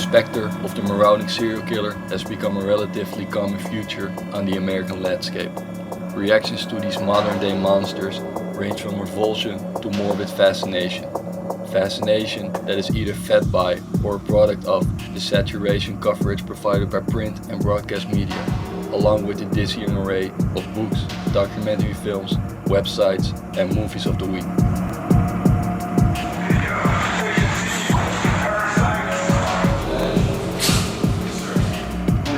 specter of the marauding serial killer has become a relatively common feature on the American landscape. Reactions to these modern-day monsters range from revulsion to morbid fascination. Fascination that is either fed by or a product of the saturation coverage provided by print and broadcast media, along with the dizzying array of books, documentary films, websites, and movies of the week.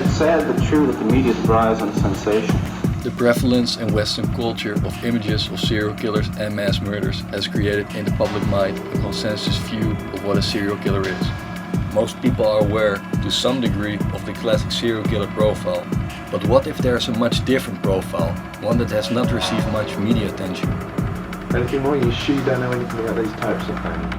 It's sad but true that the media thrives on sensation. The prevalence in Western culture of images of serial killers and mass murders has created in the public mind a consensus view of what a serial killer is. Most people are aware to some degree of the classic serial killer profile, but what if there's a much different profile, one that has not received much media attention? Anything more? You sure you don't know anything about these types of things?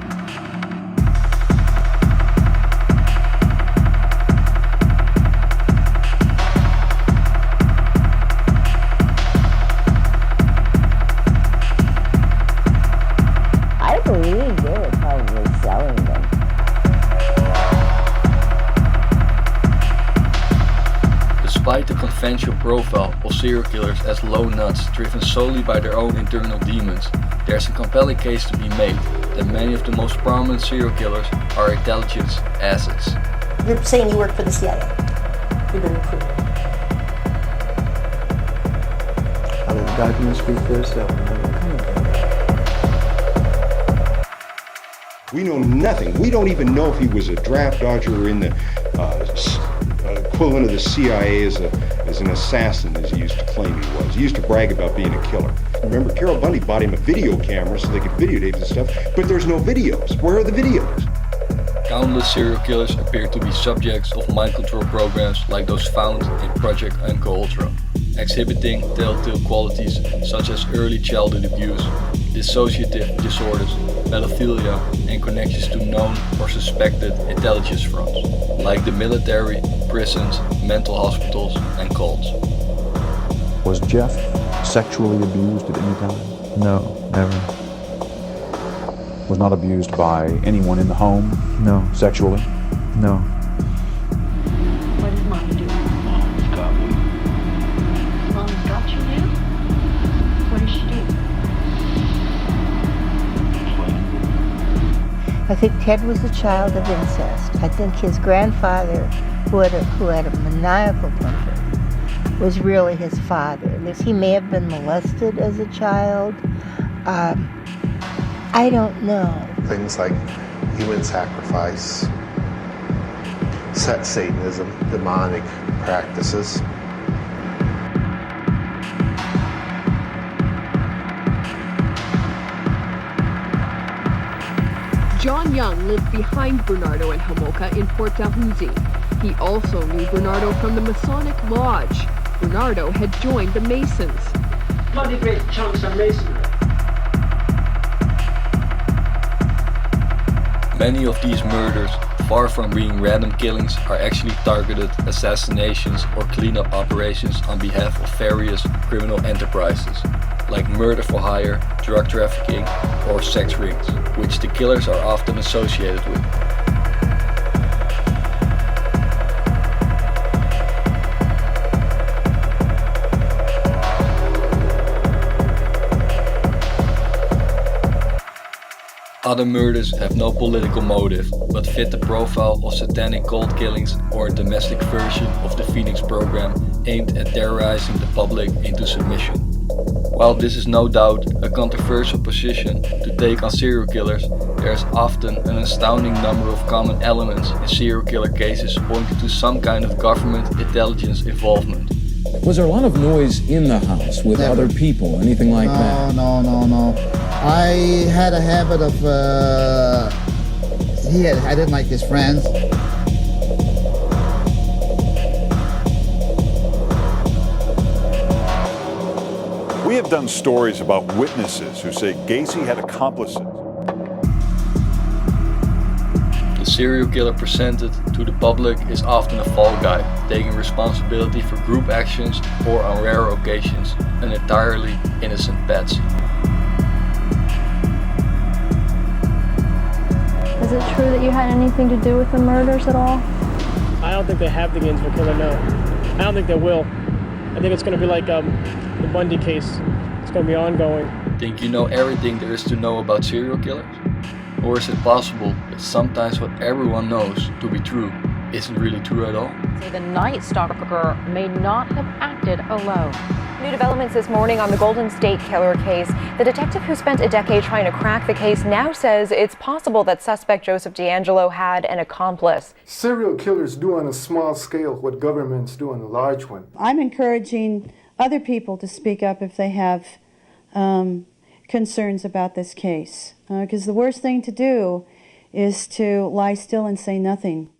Despite the conventional profile of serial killers as low nuts driven solely by their own internal demons, there's a compelling case to be made that many of the most prominent serial killers are intelligence assets. You're saying you work for the CIA. You've been recruited. I let the documents speak for itself. We know nothing. We don't even know if he was a draft dodger or in the equivalent of the CIA as an assassin, as he used to claim he was. He used to brag about being a killer. Remember, Carol Bundy bought him a video camera so they could videotape and stuff, but there's no videos. Where are the videos? Countless serial killers appear to be subjects of mind control programs like those found in Project Cointelpro, exhibiting telltale qualities such as early childhood abuse, dissociative disorders, pedophilia, and connections to known or suspected intelligence fronts, like the military, prisons, mental hospitals, and cults. Was Jeff sexually abused at any time? No, never. Was not abused by anyone in the home? No. Sexually? No. What did Mom do? Mom's got me. Mom's got you now? What does she do? I think Ted was a child of incest. I think his grandfather, who had a maniacal temper, was really his father. He may have been molested as a child. I don't know. Things like human sacrifice, Satanism, demonic practices. John Young lived behind Bernardo and Homolka in Port Dalhousie. He also knew Bernardo from the Masonic Lodge. Bernardo had joined the Masons. Bloody great chunks of masonry. Many of these murders, far from being random killings, are actually targeted assassinations or cleanup operations on behalf of various criminal enterprises, like murder for hire, drug trafficking, or sex rings, which the killers are often associated with. Other murders have no political motive, but fit the profile of satanic cult killings or a domestic version of the Phoenix program aimed at terrorizing the public into submission. While this is no doubt a controversial position to take on serial killers, there is often an astounding number of common elements in serial killer cases pointing to some kind of government intelligence involvement. Was there a lot of noise in the house with other people, anything like that? No. I had a habit of, I didn't like his friends. We have done stories about witnesses who say Gacy had accomplices. The serial killer presented to the public is often a fall guy, taking responsibility for group actions or, on rare occasions, an entirely innocent patsy. Is it true that you had anything to do with the murders at all? I don't think they have the Gainesville killer, no. I don't think they will. I think it's going to be like the Bundy case. It's going to be ongoing. Think you know everything there is to know about serial killers? Or is it possible that sometimes what everyone knows to be true isn't really true at all? The Night Stalker may not have acted alone. New developments this morning on the Golden State Killer case. The detective who spent a decade trying to crack the case now says it's possible that suspect Joseph D'Angelo had an accomplice. Serial killers do on a small scale what governments do on a large one. I'm encouraging other people to speak up if they have concerns about this case, because the worst thing to do is to lie still and say nothing.